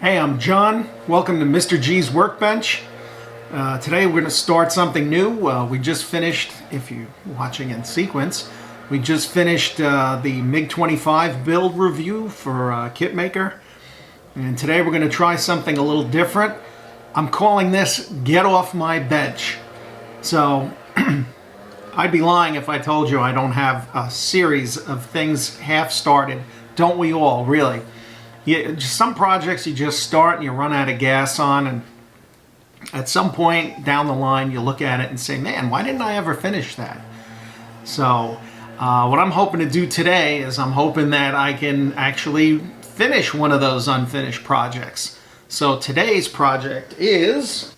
Hey, I'm John. Welcome to Mr. G's Workbench. Today we're going to start something new. We just finished, if you're watching in sequence, we just finished the MiG-25 build review for Kitmaker. And today we're going to try something a little different. I'm calling this Get Off My Bench. So I'd be lying if I told you I don't have a series of things half started. Don't we all, really? Some projects you just start and you run out of gas on, and at some point down the line you look at it and say, man, why didn't I ever finish that? So what I'm hoping to do today is I'm hoping that I can actually finish one of those unfinished projects. So today's project is...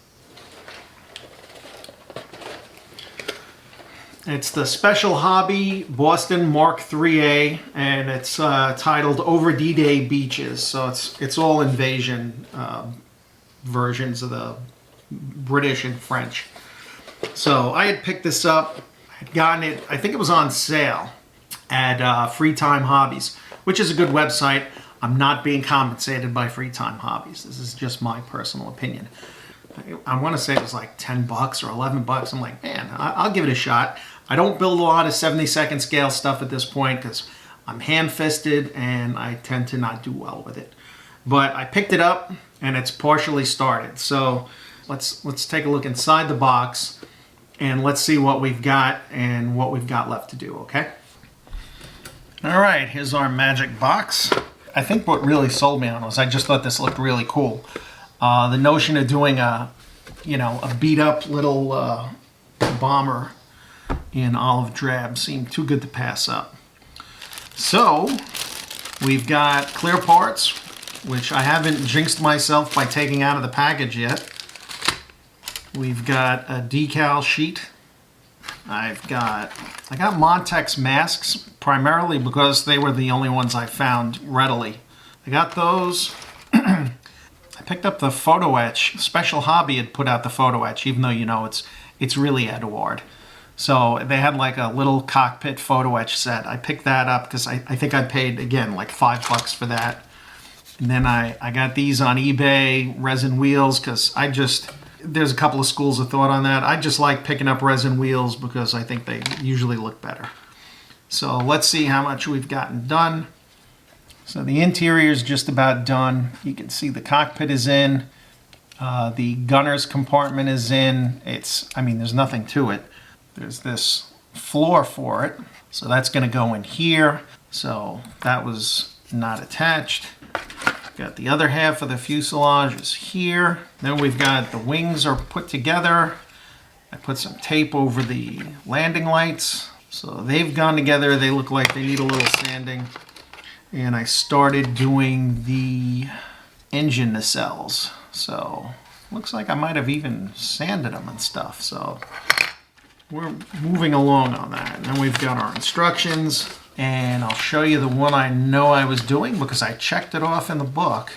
It's the Special Hobby Boston Mark IIIA, and it's titled Over D-Day Beaches. So it's all invasion versions of the British and French. So I had picked this up, I had gotten it, I think it was on sale at Free Time Hobbies, which is a good website. I'm not being compensated by Free Time Hobbies. This is just my personal opinion. I want to say it was like 10 bucks or 11 bucks. I'm like, man, I'll give it a shot. I don't build a lot of 72nd scale stuff at this point because I'm ham-fisted and I tend to not do well with it. But I picked it up and it's partially started. So let's take a look inside the box and let's see what we've got and what we've got left to do, okay? All right, here's our magic box. I think what really sold me on was I just thought this looked really cool. The notion of doing a beat up little bomber in olive drab seemed too good to pass up. So we've got clear parts, which I haven't jinxed myself by taking out of the package yet. We've got a decal sheet. I got Montex masks, primarily because they were the only ones I found readily. I got those. I picked up the photo etch. Special Hobby had put out the photo etch, even though it's really Edouard. So they had like a little cockpit photo etch set. I picked that up because I think I paid, again, like $5 for that. And then I got these on eBay, resin wheels, because there's a couple of schools of thought on that. I just like picking up resin wheels because I think they usually look better. So let's see how much we've gotten done. So the interior is just about done. You can see the cockpit is in. The gunner's compartment is in. There's nothing to it. There's this floor for it. So that's going to go in here. So that was not attached. Got the other half of the fuselage is here. Then we've got the wings are put together. I put some tape over the landing lights. So they've gone together. They look like they need a little sanding. And I started doing the engine nacelles. So looks like I might have even sanded them and stuff. So we're moving along on that. And then we've got our instructions. And I'll show you the one I know I was doing because I checked it off in the book.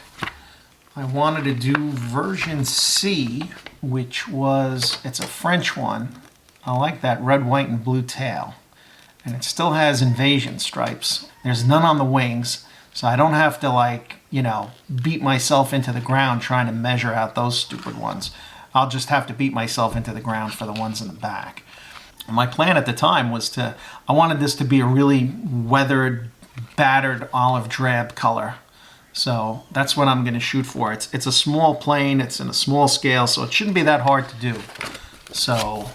I wanted to do version C, which it's a French one. I like that red, white, and blue tail. And it still has invasion stripes. There's none on the wings, so I don't have to beat myself into the ground trying to measure out those stupid ones. I'll just have to beat myself into the ground for the ones in the back. My plan at the time was I wanted this to be a really weathered, battered olive drab color. So that's what I'm going to shoot for. It's a small plane, it's in a small scale, so it shouldn't be that hard to do. So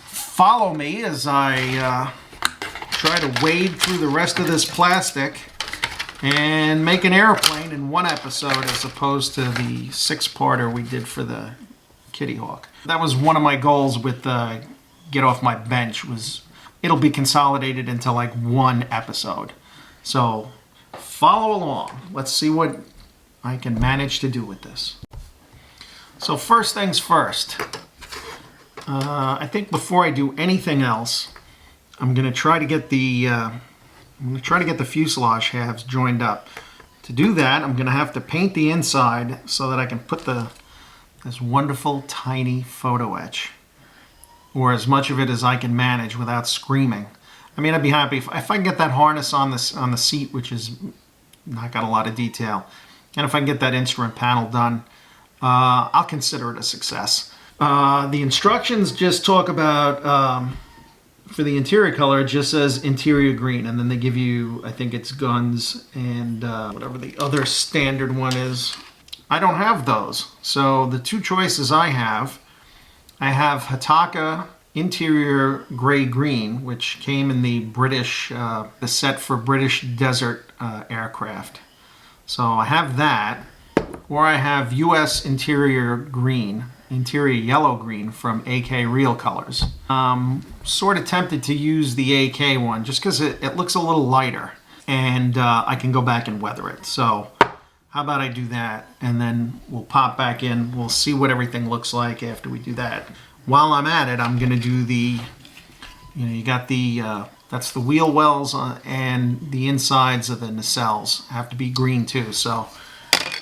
follow me as I try to wade through the rest of this plastic and make an airplane in one episode as opposed to the 6-parter we did for the Kitty Hawk. That was one of my goals with Get Off My Bench, was it'll be consolidated into like one episode. So follow along. Let's see what I can manage to do with this. So first things first. I think before I do anything else, I'm going to try to get the fuselage halves joined up. To do that, I'm going to have to paint the inside so that I can put this wonderful tiny photo etch, or as much of it as I can manage without screaming. I mean, I'd be happy if I can get that harness on the seat, which is not got a lot of detail, and if I can get that instrument panel done, I'll consider it a success. The instructions just talk about, for the interior color, it just says interior green, and then they give you, I think it's guns and whatever the other standard one is. I don't have those. So the two choices I have Hataka interior gray green, which came in the British, the set for British desert aircraft. So I have that, or I have US interior green, interior yellow green from AK Real Colors. Sort of tempted to use the AK one just because it looks a little lighter, and I can go back and weather it. So how about I do that, and then we'll pop back in. We'll see what everything looks like after we do that. While I'm at it, I'm going to do the, you got the, that's the wheel wells and the insides of the nacelles have to be green too. So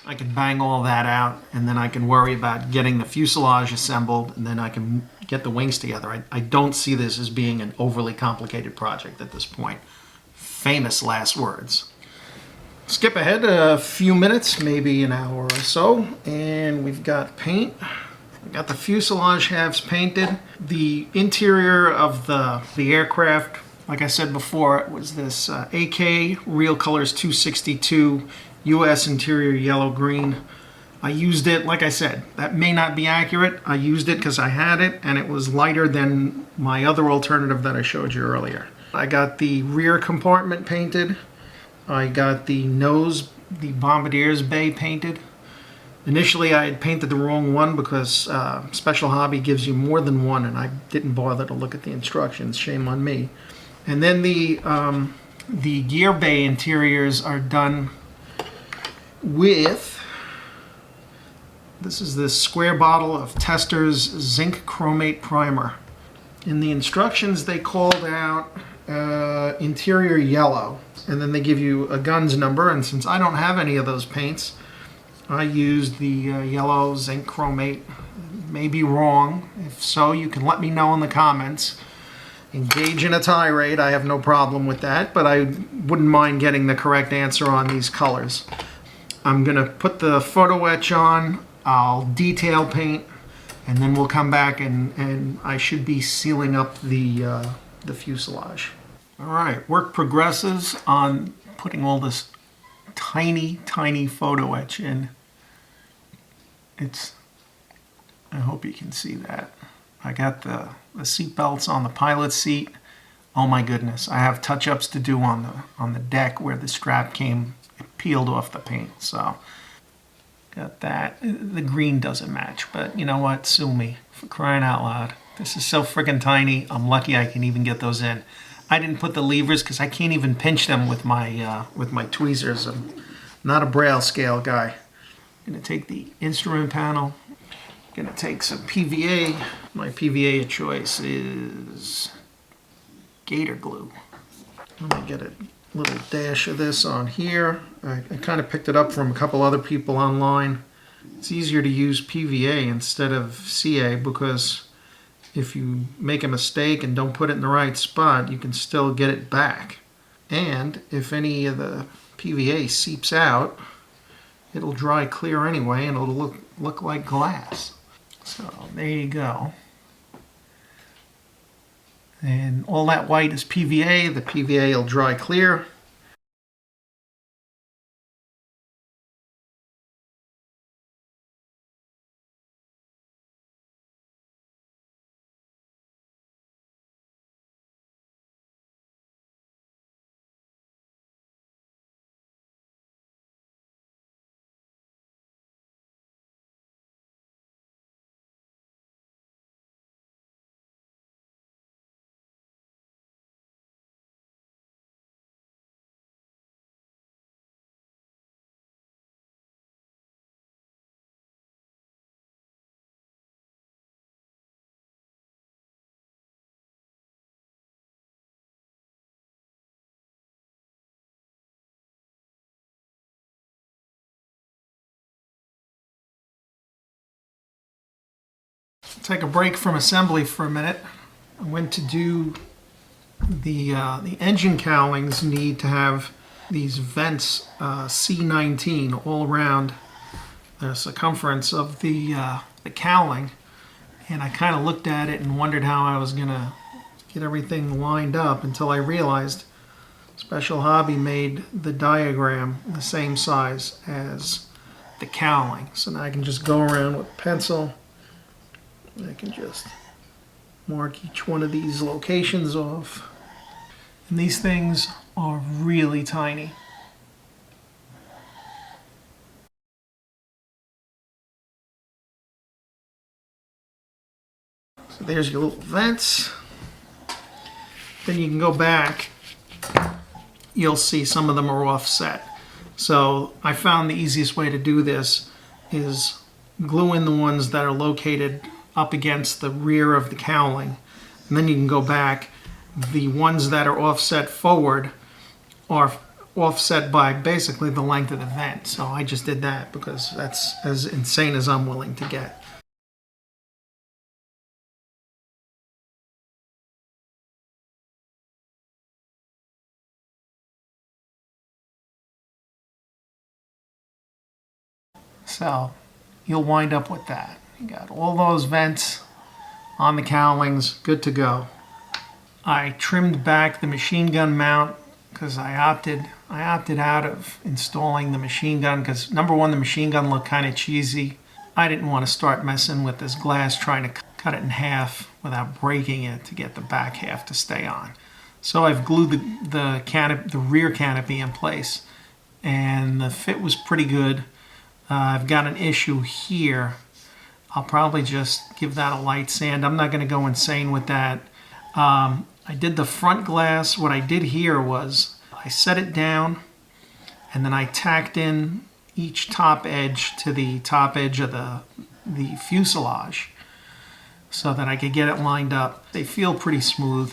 I can bang all that out, and then I can worry about getting the fuselage assembled, and then I can get the wings together. I don't see this as being an overly complicated project at this point. Famous last words. Skip ahead a few minutes, maybe an hour or so, and we've got paint. We got the fuselage halves painted. The interior of the aircraft, like I said before, it was this AK Real Colors 262 US interior yellow green. I used it, like I said, that may not be accurate. I used it because I had it, and it was lighter than my other alternative that I showed you earlier. I got the rear compartment painted. I got the nose, the Bombardier's bay painted. Initially I had painted the wrong one because Special Hobby gives you more than one, and I didn't bother to look at the instructions. Shame on me. And then the gear bay interiors are done with, this is this square bottle of Tester's zinc chromate primer. In the instructions they called out interior yellow, and then they give you a guns number, and since I don't have any of those paints, I used the yellow zinc chromate. May be wrong. If so, you can let me know in the comments. Engage in a tirade, I have no problem with that, but I wouldn't mind getting the correct answer on these colors. I'm gonna put the photo etch on, I'll detail paint, and then we'll come back and I should be sealing up the fuselage. All right, work progresses on putting all this tiny, tiny photo etch in. I hope you can see that. I got the seat belts on the pilot seat. Oh my goodness, I have touch-ups to do on the deck where the strap came, it peeled off the paint. So got that. The green doesn't match, but you know what? Sue me, for crying out loud. This is so freaking tiny. I'm lucky I can even get those in. I didn't put the levers because I can't even pinch them with my tweezers. I'm not a braille scale guy. I'm gonna take the instrument panel. I'm gonna take some PVA. My PVA of choice is Gator glue. I'm gonna get a little dash of this on here. I kind of picked it up from a couple other people online. It's easier to use PVA instead of CA because if you make a mistake and don't put it in the right spot, you can still get it back. And if any of the PVA seeps out, it'll dry clear anyway, and it'll look like glass. So there you go. And all that white is PVA. The PVA will dry clear. Take a break from assembly for a minute. I went to do the engine cowlings need to have these vents, C19, all around the circumference of the cowling. And I kind of looked at it and wondered how I was going to get everything lined up until I realized Special Hobby made the diagram the same size as the cowling. So now I can just go around with a pencil. I can just mark each one of these locations off. And these things are really tiny. So there's your little vents. Then you can go back. You'll see some of them are offset. So I found the easiest way to do this is glue in the ones that are located up against the rear of the cowling. And then you can go back. The ones that are offset forward are offset by basically the length of the vent. So I just did that because that's as insane as I'm willing to get. So you'll wind up with that. You got all those vents on the cowlings, good to go. I trimmed back the machine gun mount because I opted out of installing the machine gun because number one, the machine gun looked kind of cheesy. I didn't want to start messing with this glass trying to cut it in half without breaking it to get the back half to stay on. So I've glued the rear canopy in place, and the fit was pretty good. I've got an issue here. I'll probably just give that a light sand. I'm not going to go insane with that. I did the front glass. What I did here was I set it down and then I tacked in each top edge to the top edge of the fuselage so that I could get it lined up. They feel pretty smooth.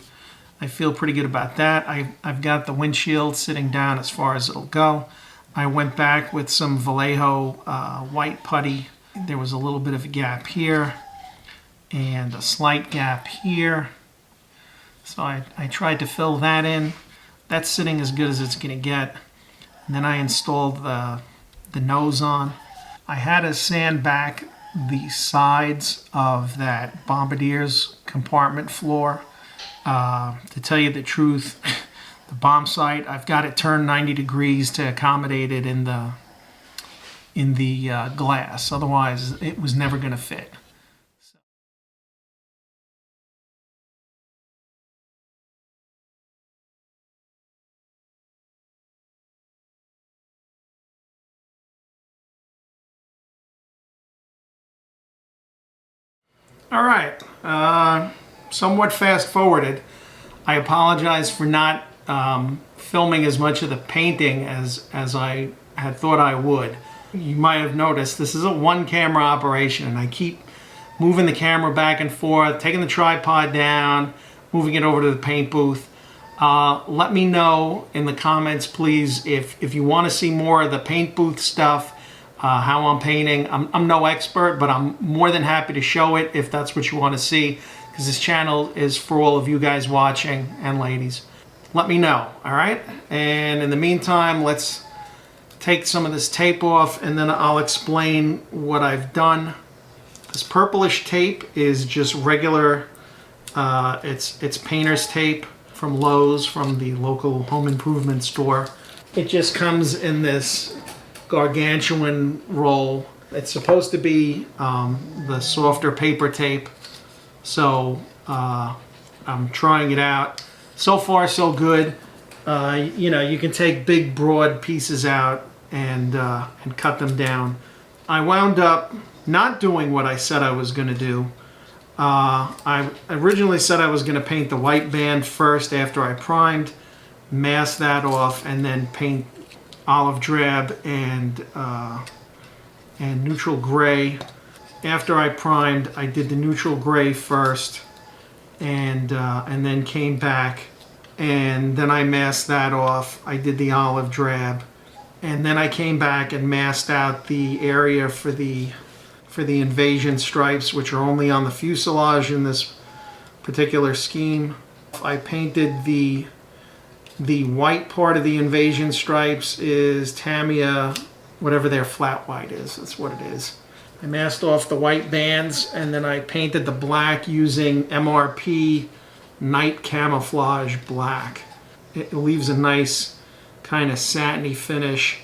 I feel pretty good about that. I've got the windshield sitting down as far as it'll go. I went back with some Vallejo white putty. There was a little bit of a gap here and a slight gap here. So I tried to fill that in. That's sitting as good as it's going to get. And then I installed the nose on. I had to sand back the sides of that bombardier's compartment floor. To tell you the truth, the bomb sight, I've got it turned 90 degrees to accommodate it in the glass. Otherwise, it was never going to fit. All right, somewhat fast forwarded. I apologize for not filming as much of the painting as I had thought I would. You might have noticed this is a one camera operation and I keep moving the camera back and forth, taking the tripod down, moving it over to the paint booth. Let me know in the comments, please, if you want to see more of the paint booth stuff, how I'm painting. I'm no expert, but I'm more than happy to show it if that's what you want to see, because this channel is for all of you guys watching and ladies. Let me know, all right? And in the meantime, let's take some of this tape off and then I'll explain what I've done. This purplish tape is just regular, it's painter's tape from Lowe's, from the local home improvement store. It just comes in this gargantuan roll. It's supposed to be the softer paper tape, so I'm trying it out. So far so good. You know, you can take big broad pieces out and cut them down. I wound up not doing what I said I was going to do. I originally said I was going to paint the white band first after I primed, mask that off, and then paint olive drab and neutral gray. After I primed, I did the neutral gray first, and then came back, and then I masked that off. I did the olive drab, and then I came back and masked out the area for the invasion stripes, which are only on the fuselage in this particular scheme. I painted the The white part of the invasion stripes is Tamiya, whatever their flat white is. That's what it is. I masked off the white bands, and then I painted the black using MRP Night Camouflage Black. It leaves a nice kind of satiny finish,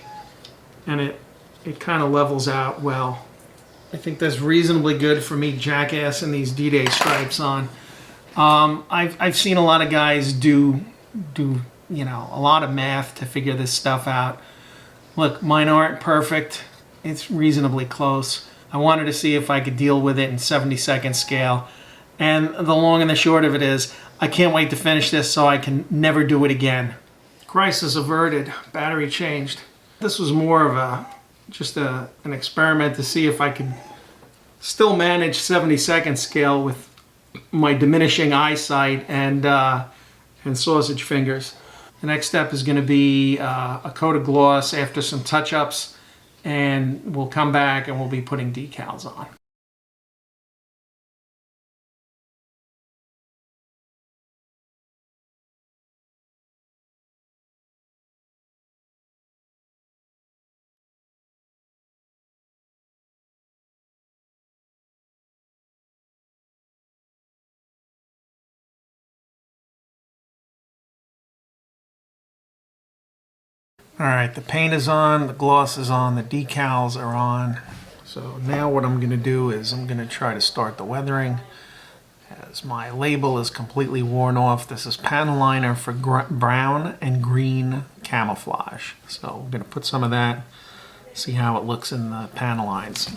and it kind of levels out well. I think that's reasonably good for me jackassing these D-Day stripes on. I've seen a lot of guys do you know, a lot of math to figure this stuff out. Look, mine aren't perfect. It's reasonably close. I wanted to see if I could deal with it in 70-second scale. And the long and the short of it is, I can't wait to finish this so I can never do it again. Crisis averted. Battery changed. This was more of just an experiment to see if I could still manage 70-second scale with my diminishing eyesight and sausage fingers. The next step is going to be a coat of gloss after some touch-ups, and we'll come back and we'll be putting decals on. Alright, the paint is on, the gloss is on, the decals are on. So now what I'm going to do is I'm going to try to start the weathering. As my label is completely worn off, this is panel liner for brown and green camouflage. So I'm going to put some of that, see how it looks in the panel lines.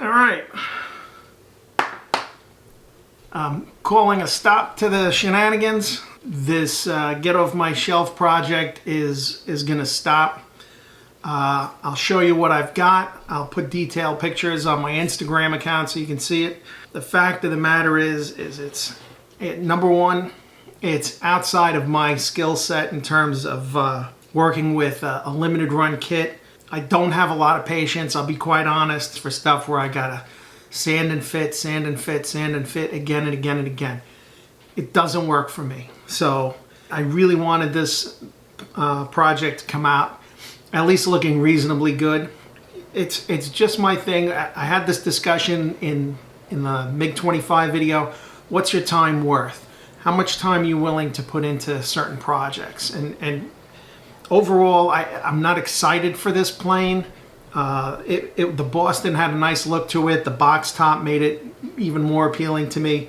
All right, I'm calling a stop to the shenanigans. This get off my shelf project is going to stop. I'll show you what I've got. I'll put detailed pictures on my Instagram account so you can see it. The fact of the matter is number one, it's outside of my skill set in terms of working with a limited run kit. I don't have a lot of patience, I'll be quite honest, for stuff where I gotta sand and fit, sand and fit, sand and fit again and again and again. It doesn't work for me. So I really wanted this project to come out at least looking reasonably good. It's just my thing. I had this discussion in the MiG-25 video. What's your time worth? How much time are you willing to put into certain projects? And overall, I'm not excited for this plane. The Boston had a nice look to it. The box top made it even more appealing to me.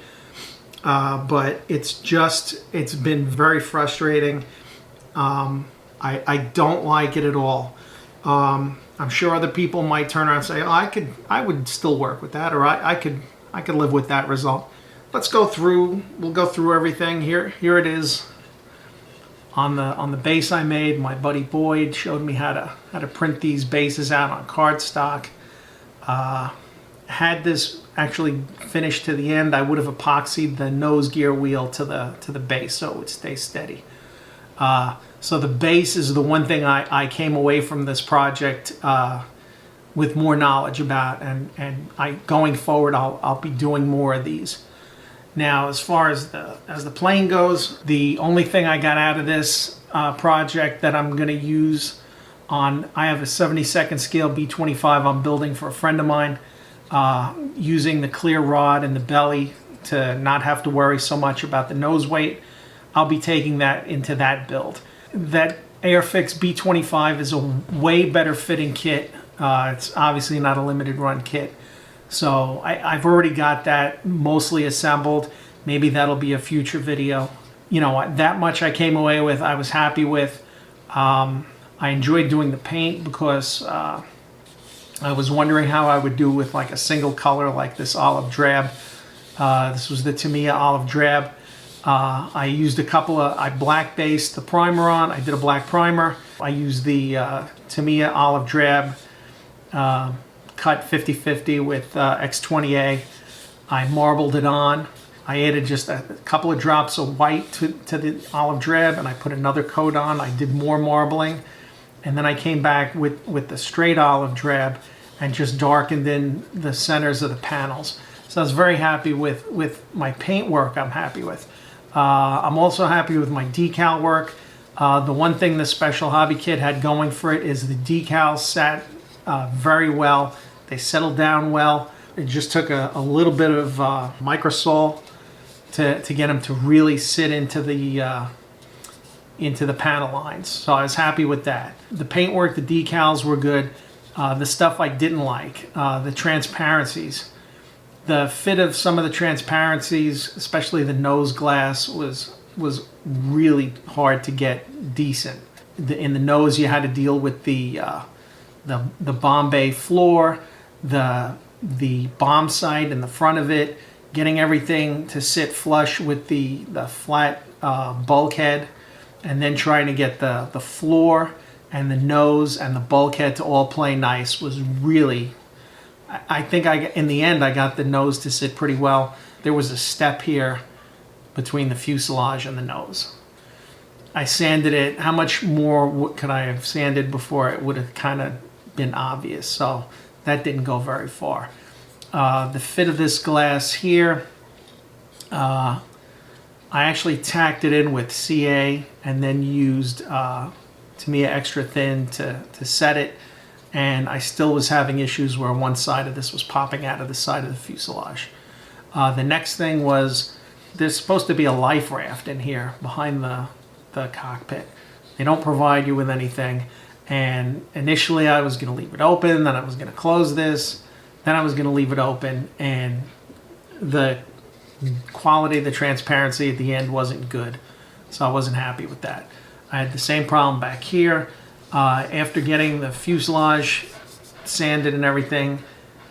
But it's been very frustrating. I don't like it at all. I'm sure other people might turn around and say, oh, I would still work with that, or I could live with that result. Let's go through, we'll go through everything. Here it is. On the base I made, my buddy Boyd showed me how to print these bases out on cardstock. Had this actually finished to the end, I would have epoxied the nose gear wheel to the base so it would stay steady. So the base is the one thing I came away from this project with more knowledge about, and going forward I'll be doing more of these. Now, as far as the plane goes, the only thing I got out of this project that I'm going to use I have a 70-second scale B-25 I'm building for a friend of mine, using the clear rod and the belly to not have to worry so much about the nose weight. I'll be taking that into that build. That Airfix B-25 is a way better fitting kit. It's obviously not a limited run kit. So I've already got that mostly assembled. Maybe that'll be a future video. You know, that much I came away with, I was happy with. I enjoyed doing the paint because I was wondering how I would do with like a single color like this olive drab. This was the Tamiya olive drab. I used I black based the primer on. I did a black primer. I used the Tamiya olive drab cut 50-50 with X20A. I marbled it on. I added just a couple of drops of white to the olive drab, and I put another coat on. I did more marbling, and then I came back with the straight olive drab and just darkened in the centers of the panels. So I was very happy with my paint work. I'm happy with. I'm also happy with my decal work. The one thing the Special Hobby Kit had going for it is the decals sat very well. They settled down well. It just took a little bit of microsol to get them to really sit into the panel lines. So I was happy with that. The paintwork, the decals were good. The stuff I didn't like, the transparencies. The fit of some of the transparencies, especially the nose glass, was really hard to get decent. In the nose, you had to deal with the Bombay floor, the bomb sight in the front of it, getting everything to sit flush with the flat bulkhead, and then trying to get the floor and the nose and the bulkhead to all play nice was really. I think in the end I got the nose to sit pretty well. There was a step here between the fuselage and the nose. I sanded it. How much more could I have sanded before it would have kind of been obvious? So that didn't go very far. The fit of this glass here, I actually tacked it in with CA and then used Tamiya Extra Thin to set it. And I still was having issues where one side of this was popping out of the side of the fuselage. The next thing was there's supposed to be a life raft in here behind the cockpit. They don't provide you with anything. And initially I was going to leave it open, then I was going to close this, then I was going to leave it open, and the quality, the transparency at the end wasn't good. So I wasn't happy with that. I had the same problem back here. After getting the fuselage sanded and everything,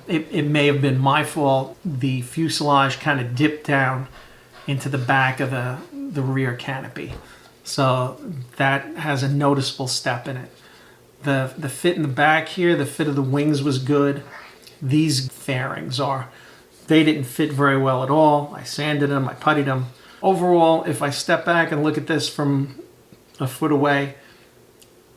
it may have been my fault. The fuselage kind of dipped down into the back of the rear canopy. So that has a noticeable step in it. The fit in the back here, the fit of the wings was good. These fairings they didn't fit very well at all. I sanded them, I puttied them. Overall, if I step back and look at this from a foot away,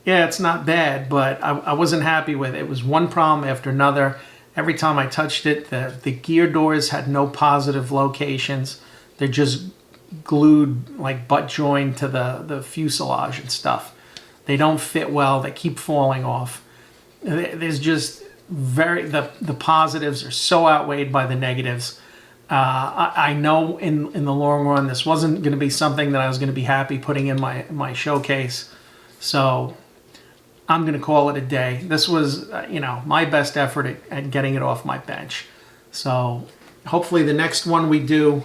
yeah, it's not bad, but I wasn't happy with it. It was one problem after another. Every time I touched it, the gear doors had no positive locations. They're just glued, like butt joined to the fuselage and stuff. They don't fit well. They keep falling off. There's just the positives are so outweighed by the negatives. I know in the long run this wasn't going to be something that I was going to be happy putting in my showcase. So I'm going to call it a day. This was, my best effort at getting it off my bench. So hopefully the next one we do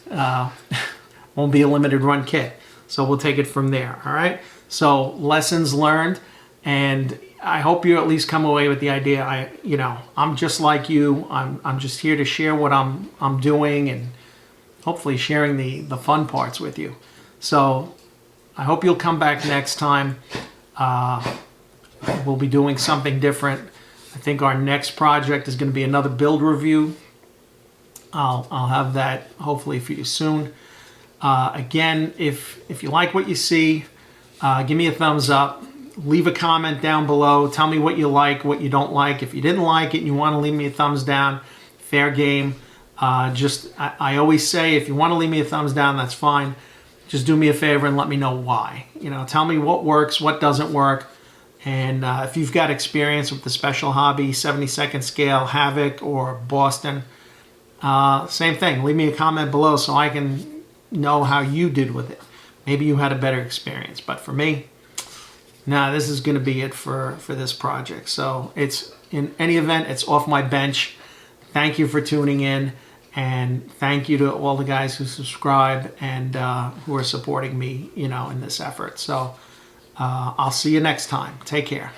won't be a limited run kit. So we'll take it from there. All right. So lessons learned, and I hope you at least come away with the idea. I'm just like you. I'm just here to share what I'm doing and hopefully sharing the fun parts with you. So I hope you'll come back next time. We'll be doing something different. I think our next project is going to be another build review. I'll have that hopefully for you soon. Again, if you like what you see, give me a thumbs up. Leave a comment down below. Tell me what you like, what you don't like. If you didn't like it and you want to leave me a thumbs down, fair game. I always say, if you want to leave me a thumbs down, that's fine. Just do me a favor and let me know why. Tell me what works, what doesn't work. And if you've got experience with the Special Hobby 72nd scale, Havoc, or Boston, same thing. Leave me a comment below so I can know how you did with it. Maybe you had a better experience. But for me, this is going to be it for this project. So it's, in any event, it's off my bench. Thank you for tuning in. And thank you to all the guys who subscribe and who are supporting me, in this effort. So I'll see you next time. Take care.